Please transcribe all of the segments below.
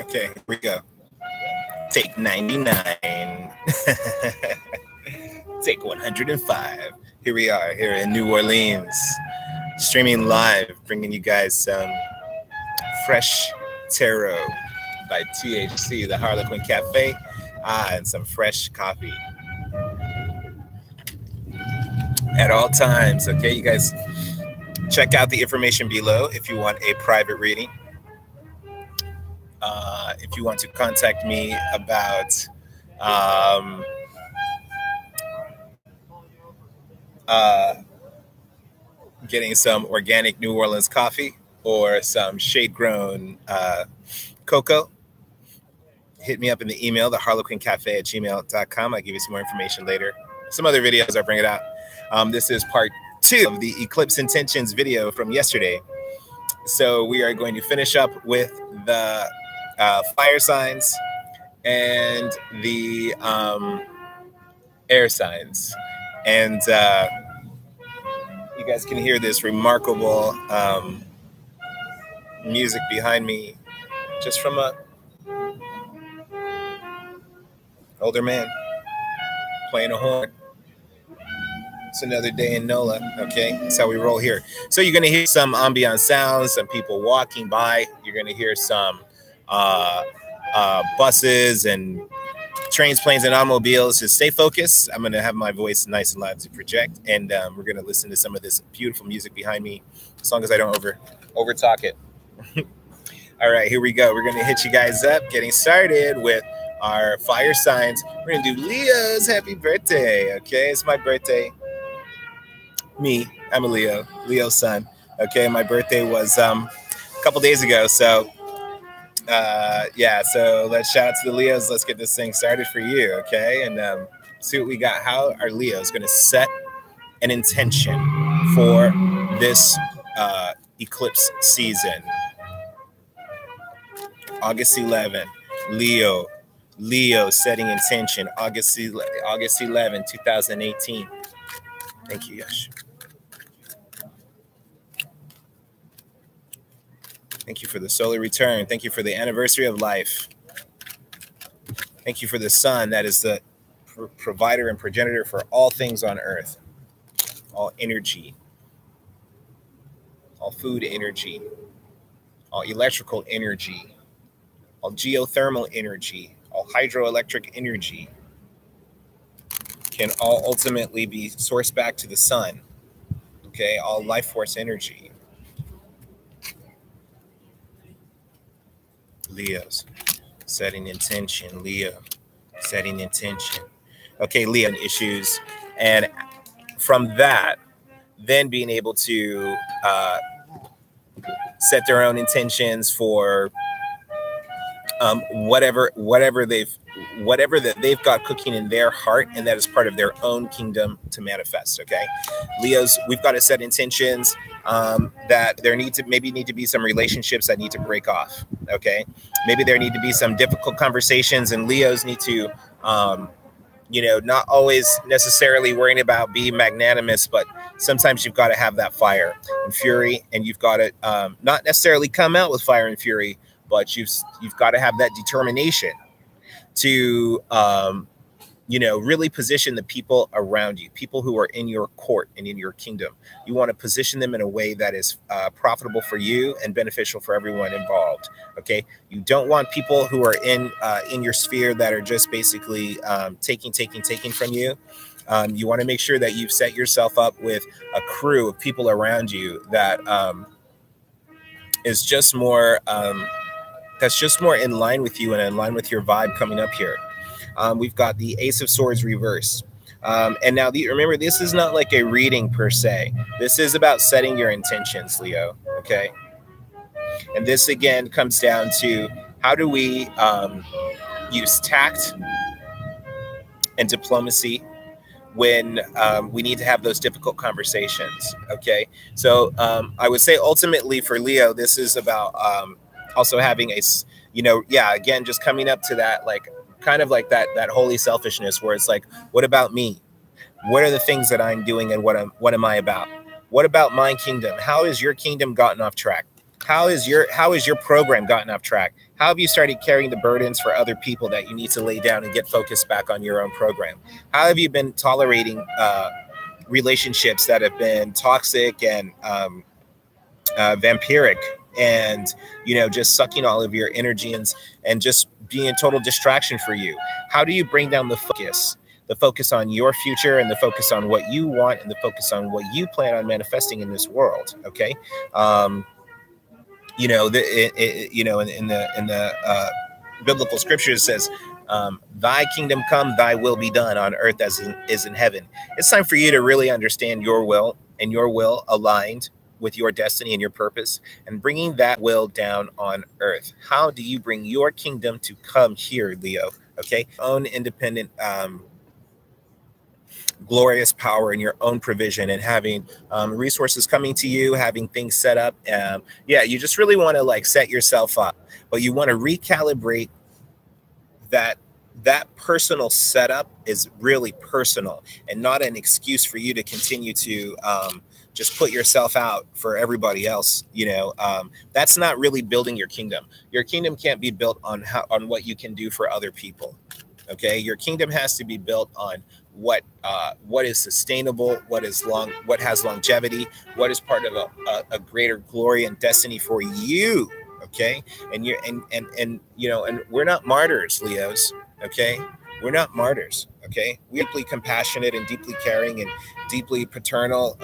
Okay, here we go. Take 99. Take 105. Here we are, here in New Orleans, streaming live, bringing you guys some fresh tarot by THC, the Harlequin Cafe, and some fresh coffee at all times. Okay, you guys check out the information below if you want a private reading. If you want to contact me about getting some organic New Orleans coffee or some shade-grown cocoa, hit me up in the email, theharlequincafe@gmail.com. I'll give you some more information later. Some other videos, I'll bring it out. This is part 2 of the Eclipse Intentions video from yesterday. So we are going to finish up with the fire signs and the air signs. And you guys can hear this remarkable music behind me just from a older man playing a horn. It's another day in NOLA, okay? That's how we roll here. So you're going to hear some ambient sounds, some people walking by. You're going to hear some buses and trains, planes, and automobiles. Just stay focused. I'm going to have my voice nice and loud to project, and we're going to listen to some of this beautiful music behind me, as long as I don't over talk it. All right, here we go. We're going to hit you guys up, getting started with our fire signs. We're going to do Leo's happy birthday, okay? It's my birthday. Me, I'm a Leo's son, okay? My birthday was a couple days ago, so yeah, so let's shout out to the Leos. Let's get this thing started for you, okay? And see what we got. How are Leos going to set an intention for this eclipse season? August 11, Leo setting intention. August 11, 2018. Thank you, Yash. Thank you for the solar return. Thank you for the anniversary of life. Thank you for the sun that is the provider and progenitor for all things on earth. All energy. All food energy. All electrical energy. All geothermal energy. All hydroelectric energy can all ultimately be sourced back to the sun. Okay, all life force energy. Leo's setting intention. Leo setting intention. Okay, Leo issues, and from that, then being able to set their own intentions for whatever that they've got cooking in their heart, and that is part of their own kingdom to manifest. Okay, Leos, we've got to set intentions that there need to be some relationships that need to break off. Okay, maybe there need to be some difficult conversations, and Leos need to not always necessarily worrying about being magnanimous, but sometimes you've got to have that fire and fury, and you've got to not necessarily come out with fire and fury, but you've got to have that determination to, really position the people around you, people who are in your court and in your kingdom. You want to position them in a way that is profitable for you and beneficial for everyone involved. Okay, you don't want people who are in your sphere that are just basically taking from you. You want to make sure that you've set yourself up with a crew of people around you that is just more. That's just more in line with you and in line with your vibe coming up here. We've got the Ace of Swords reverse. And now remember, this is not like a reading per se. This is about setting your intentions, Leo, okay? And this, again, comes down to how do we use tact and diplomacy when we need to have those difficult conversations, okay? So I would say ultimately for Leo, this is about also having a, again, just coming up to that, like, kind of like that holy selfishness where it's like, what about me? What are the things that I'm doing, and what am I about? What about my kingdom? How has your kingdom gotten off track? How is your program gotten off track? How have you started carrying the burdens for other people that you need to lay down and get focused back on your own program? How have you been tolerating relationships that have been toxic and vampiric, and just sucking all of your energy and just being a total distraction for you? How do you bring down the focus on your future, and the focus on what you want, and the focus on what you plan on manifesting in this world? Okay. In the biblical scriptures, it says, thy kingdom come, thy will be done on earth as is in heaven. It's time for you to really understand your will, and your will aligned with your destiny and your purpose, and bringing that will down on earth. How do you bring your kingdom to come here, Leo? Okay. Own independent, glorious power in your own provision, and having resources coming to you, having things set up. Yeah, you just really want to like set yourself up, but you want to recalibrate that personal setup is really personal, and not an excuse for you to continue to just put yourself out for everybody else. That's not really building your kingdom. Your kingdom can't be built on what you can do for other people. Okay, your kingdom has to be built on what is sustainable, what has longevity, what is part of a greater glory and destiny for you. Okay, and we're not martyrs, Leos. Okay, we're not martyrs. Okay, we're deeply compassionate and deeply caring and deeply paternal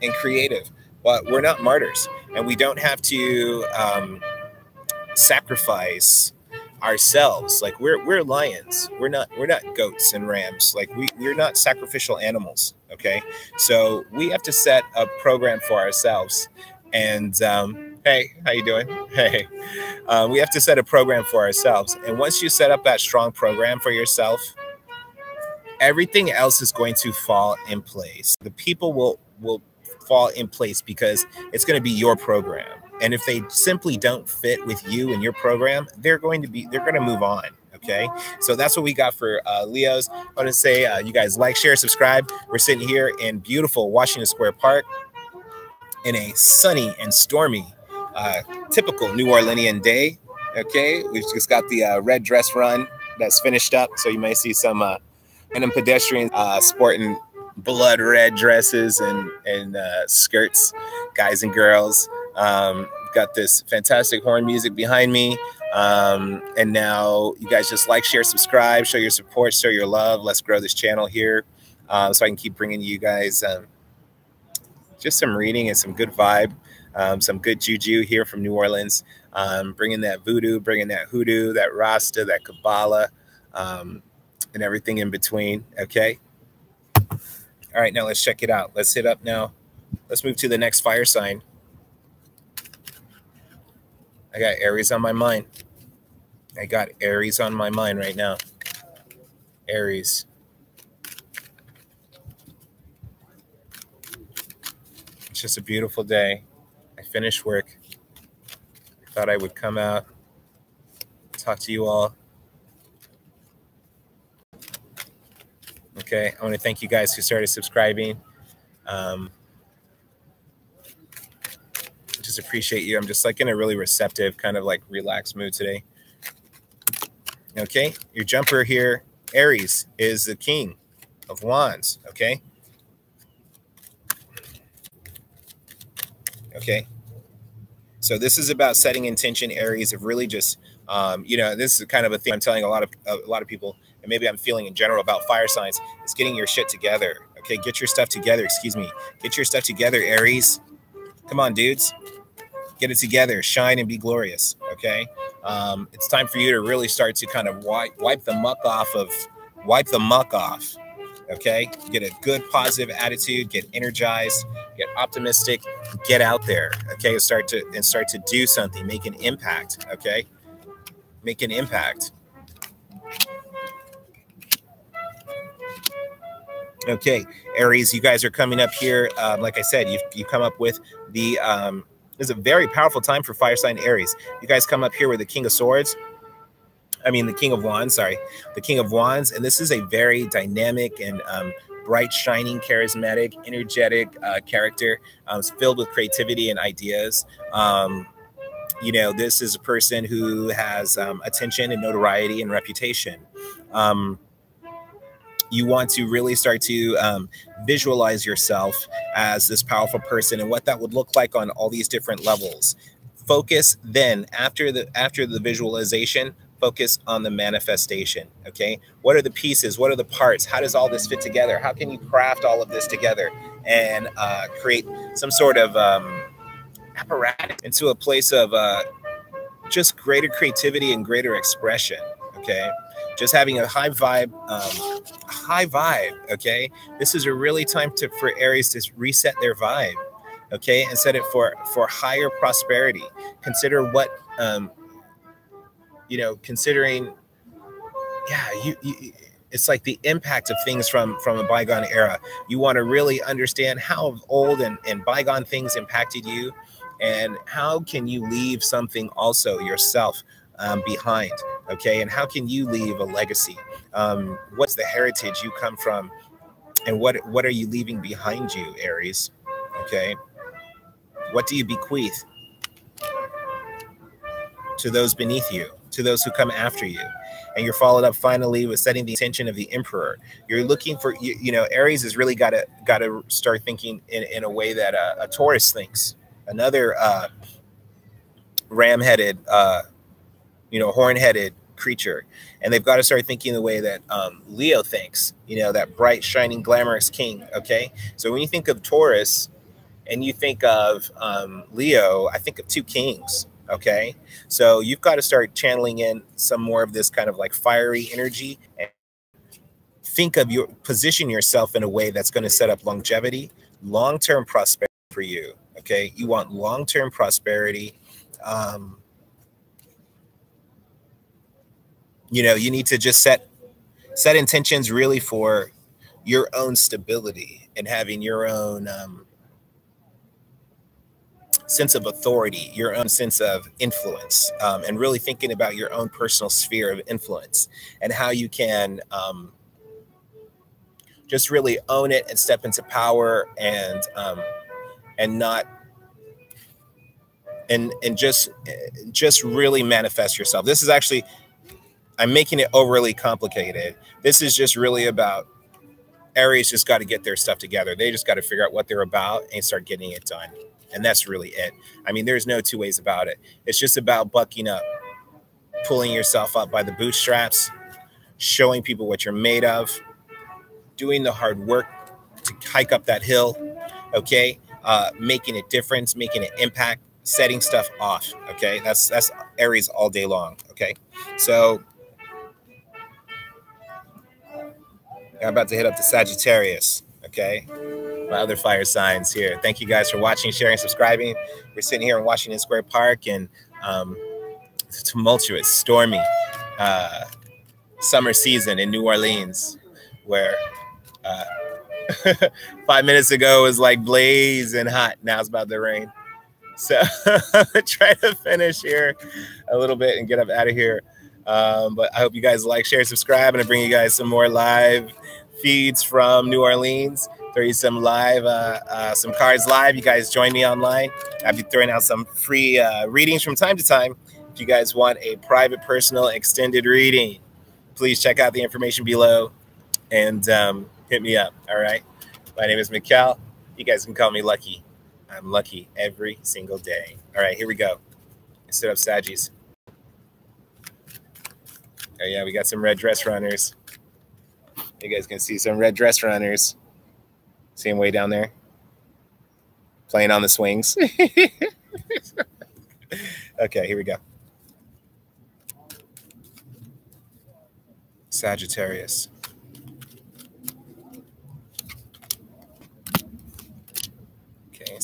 and creative, but we're not martyrs, and we don't have to sacrifice ourselves. Like we're lions. We're not goats and rams. Like we're not sacrificial animals. Okay, so we have to set a program for ourselves. And hey, how you doing? Hey, we have to set a program for ourselves. And once you set up that strong program for yourself, everything else is going to fall in place. The people will fall in place because it's going to be your program. And if they simply don't fit with you and your program, they're going to move on. Okay, so that's what we got for Leos. I want to say you guys like, share, subscribe. We're sitting here in beautiful Washington Square Park in a sunny and stormy, typical New Orleanian day. Okay, we've just got the red dress run that's finished up, so you may see some random pedestrians sporting blood red dresses and skirts, guys and girls. Got this fantastic horn music behind me. And now you guys just like, share, subscribe, show your support, show your love. Let's grow this channel here so I can keep bringing you guys just some reading and some good vibe, some good juju here from New Orleans, bringing that voodoo, bringing that hoodoo, that Rasta, that Kabbalah, and everything in between. Okay. All right, now let's check it out. Let's hit up now. Let's move to the next fire sign. I got Aries on my mind. I got Aries on my mind right now. Aries. It's just a beautiful day. I finished work. I thought I would come out, talk to you all. Okay, I want to thank you guys who started subscribing. Just appreciate you. I'm just like in a really receptive, kind of like relaxed mood today. Okay, your jumper here, Aries, is the King of Wands. Okay. Okay. So this is about setting intention, Aries, of really just, this is kind of a thing I'm telling a lot of people, and maybe I'm feeling in general about fire signs, is getting your shit together. Okay, get your stuff together. Excuse me. Get your stuff together, Aries. Come on, dudes. Get it together. Shine and be glorious. Okay. It's time for you to really start to kind of wipe the muck off. Okay. Get a good positive attitude. Get energized. Get optimistic. Get out there. Okay. Start to do something. Make an impact. Okay. Make an impact. Okay, Aries, you guys are coming up here. Like I said, you've come up with the it's a very powerful time for fire sign Aries. You guys come up here with the King of Swords. I mean, the King of Wands, sorry. The King of Wands. And this is a very dynamic and bright, shining, charismatic, energetic character, filled with creativity and ideas. You know, this is a person who has attention and notoriety and reputation. You want to really start to visualize yourself as this powerful person and what that would look like on all these different levels. Focus then, after the visualization, focus on the manifestation. Okay, what are the pieces? What are the parts? How does all this fit together? How can you craft all of this together and create some sort of apparatus into a place of just greater creativity and greater expression? Okay, just having a high vibe. Okay, this is a really time for Aries to reset their vibe. Okay, and set it for higher prosperity. Consider what you know, considering, yeah, you it's like the impact of things from a bygone era. You want to really understand how old and bygone things impacted you, and how can you leave something also yourself behind. Okay, and how can you leave a legacy? What's the heritage you come from, and what are you leaving behind you, Aries? Okay, what do you bequeath to those beneath you, to those who come after you? And you're followed up finally with setting the intention of the Emperor. You're looking for, you know, Aries has really got to start thinking in a way that a Taurus thinks. Another ram-headed, you know, horn-headed creature. And they've got to start thinking the way that Leo thinks, you know, that bright, shining, glamorous king. Okay, so when you think of Taurus and you think of Leo, I think of two kings. Okay, so you've got to start channeling in some more of this kind of like fiery energy, and think of position yourself in a way that's going to set up longevity, long-term prosperity for you. Okay, you want long-term prosperity. You know, you need to just set intentions really for your own stability and having your own sense of authority, your own sense of influence, and really thinking about your own personal sphere of influence and how you can just really own it and step into power and not and just really manifest yourself. This is actually, I'm making it overly complicated. This is just really about Aries just got to get their stuff together. They just got to figure out what they're about and start getting it done. And that's really it. I mean, there's no two ways about it. It's just about bucking up, pulling yourself up by the bootstraps, showing people what you're made of, doing the hard work to hike up that hill, okay? Making a difference, making an impact, setting stuff off, okay? That's Aries all day long, okay? So I'm about to hit up the Sagittarius, okay? My other fire signs here. Thank you guys for watching, sharing, subscribing. We're sitting here in Washington Square Park, and it's a tumultuous, stormy summer season in New Orleans, where 5 minutes ago it was like blazing hot. Now it's about to rain. So I'm gonna try to finish here a little bit and get up out of here. But I hope you guys like, share, subscribe, and I bring you guys some more live feeds from New Orleans. Throw you some live, some cards live. You guys join me online. I'll be throwing out some free readings from time to time. If you guys want a private, personal, extended reading, please check out the information below and hit me up. All right. My name is Mikkel. You guys can call me Lucky. I'm lucky every single day. All right, here we go. Instead of Saggies. Oh yeah, we got some red dress runners. You guys can see some red dress runners. See them way down there? Playing on the swings. Okay, here we go. Sagittarius. Okay,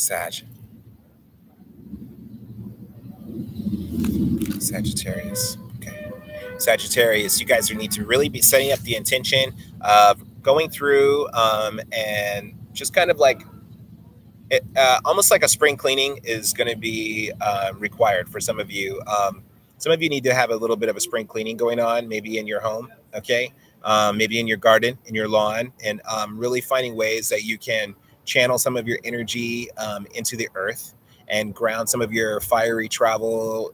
Sagittarius. Okay. Sagittarius, you guys need to really be setting up the intention of going through and just kind of like it, almost like a spring cleaning is going to be required for some of you. Some of you need to have a little bit of a spring cleaning going on, maybe in your home. Okay. maybe in your garden, in your lawn, and really finding ways that you can channel some of your energy into the earth and ground some of your fiery travel,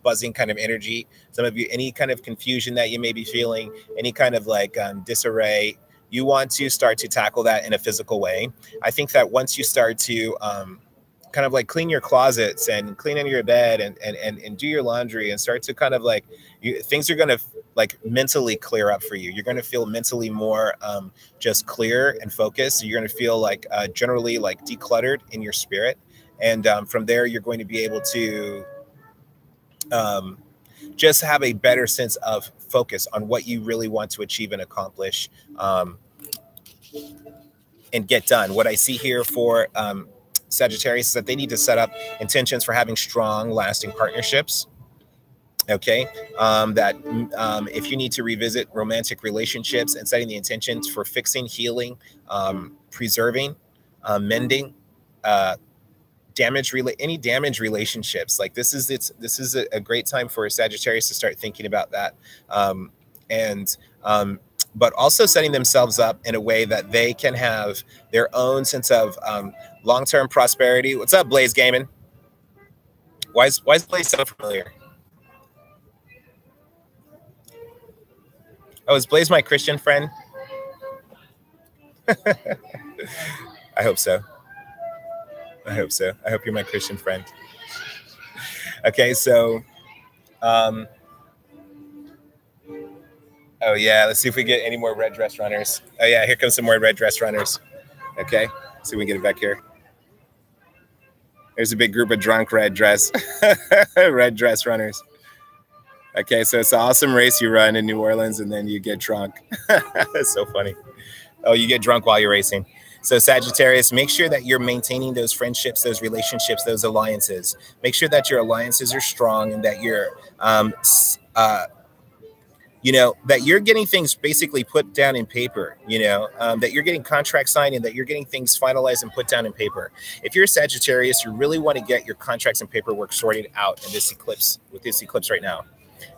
buzzing kind of energy, some of you, any kind of confusion that you may be feeling, any kind of like disarray. You want to start to tackle that in a physical way. I think that once you start to kind of like clean your closets and clean under your bed and do your laundry and start to kind of like, things are going to like mentally clear up for you. You're going to feel mentally more just clear and focused. You're going to feel like generally like decluttered in your spirit. And from there, you're going to be able to just have a better sense of focus on what you really want to achieve and accomplish and get done. What I see here for Sagittarius is that they need to set up intentions for having strong, lasting partnerships. Okay, if you need to revisit romantic relationships and setting the intentions for fixing, healing, preserving, mending, any damaged relationships, like this is a great time for Sagittarius to start thinking about that, but also setting themselves up in a way that they can have their own sense of long-term prosperity. What's up, Blaze Gaming? Why is Blaze so familiar? Oh, is Blaze my Christian friend? I hope so. I hope so. I hope you're my Christian friend. Okay, so, oh yeah, let's see if we get any more red dress runners. Oh yeah, here comes some more red dress runners. Okay, see if we can get it back here. There's a big group of drunk red dress runners. Okay, so it's an awesome race you run in New Orleans and then you get drunk. That's so funny. Oh, you get drunk while you're racing. So Sagittarius, make sure that you're maintaining those friendships, those relationships, those alliances. Make sure that your alliances are strong and that you're, that you're getting things basically put down in paper, that you're getting contracts signed and that you're getting things finalized and put down in paper. If you're a Sagittarius, you really want to get your contracts and paperwork sorted out in this eclipse, with this eclipse right now.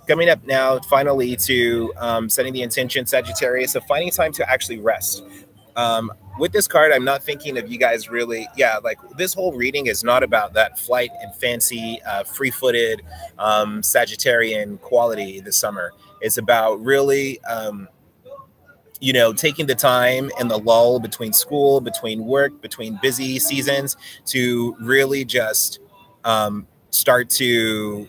Coming up now, finally, to setting the intention, Sagittarius, of finding time to actually rest. With this card, I'm not thinking of you guys really. Yeah, like this whole reading is not about that flight and fancy, free-footed Sagittarian quality this summer. It's about really, taking the time and the lull between school, between work, between busy seasons to really just start to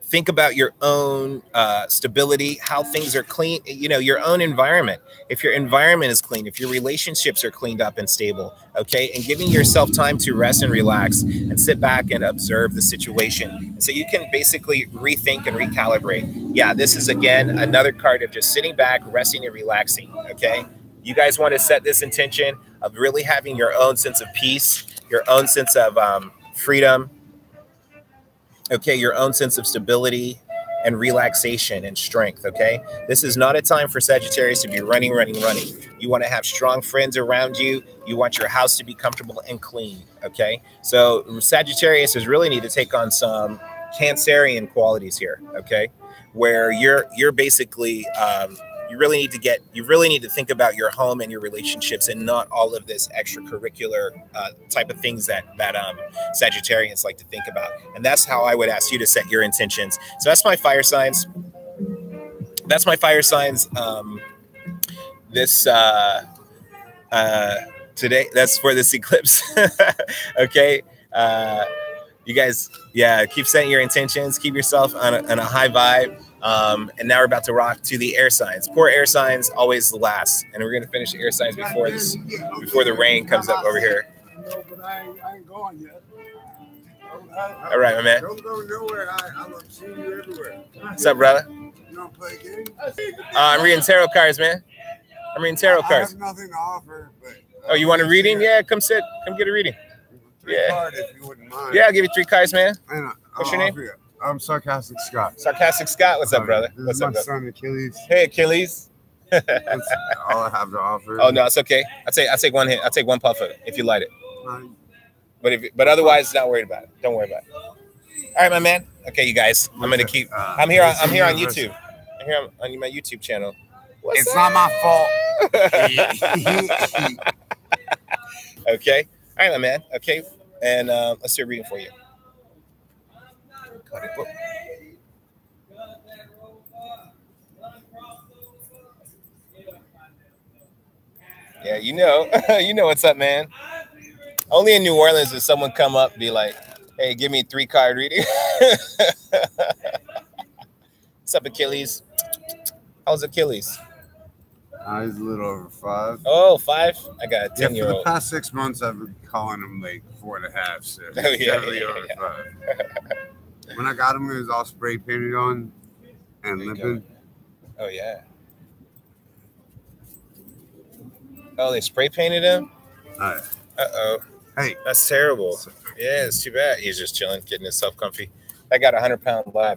think about your own stability, how things are clean, your own environment. If your environment is clean, if your relationships are cleaned up and stable, okay, and giving yourself time to rest and relax and sit back and observe the situation. So you can basically rethink and recalibrate. Yeah, this is, again, another card of just sitting back, resting and relaxing, okay? You guys want to set this intention of really having your own sense of peace, your own sense of freedom, okay, your own sense of stability and relaxation and strength, okay? This is not a time for Sagittarius to be running. You want to have strong friends around you. You want your house to be comfortable and clean, okay? So Sagittarius is really need to take on some Cancerian qualities here, okay? Where you're basically, you really need to think about your home and your relationships and not all of this extracurricular type of things that Sagittarians like to think about. And that's how I would ask you to set your intentions. So that's my fire signs. That's my fire signs. Today, that's for this eclipse. Okay. You guys, yeah, keep setting your intentions. Keep yourself on a high vibe. And now we're about to rock to the air signs. Poor air signs, always the last. And we're going to finish the air signs before the rain comes up over here. No, but I ain't going yet. All right, my man. Don't go nowhere. I'm seeing you everywhere. What's up, brother? You don't play games? I'm reading tarot cards, man. I'm reading tarot cards. I have nothing to offer. But, oh, you want a reading? Yeah, come sit. Come get a reading. Yeah. Card if you wouldn't mind. Yeah, I'll give you 3 cards, man. What's your name? I'm Sarcastic Scott. Sarcastic Scott. What's up, brother? What's up, my son Achilles. Hey, Achilles. That's all I have to offer. Oh no, it's okay. I'll take one hit. I'll take one puff of it if you light it. But otherwise, not worried about it. Don't worry about it. All right, my man. Okay, you guys. I'm here on YouTube. here on my YouTube channel. It's not my fault. Okay. All right, my man. Okay. And let's do a reading for you. Got it. Whoop. Yeah, you know, you know what's up, man. Only in New Orleans does someone come up and be like, "Hey, give me 3-card reading." What's up, Achilles? How's Achilles? He's a little over 5. Oh, 5? I got a 10-year-old. For the past 6 months, I've been calling him like 4.5. So Oh, yeah, definitely over 5. When I got him, he was all spray painted on and limping. Oh, yeah. Oh, they spray painted him? Uh-oh. Hey. That's terrible. Yeah, it's too bad. He's just chilling, getting himself comfy. I got a 100-pound lab, man.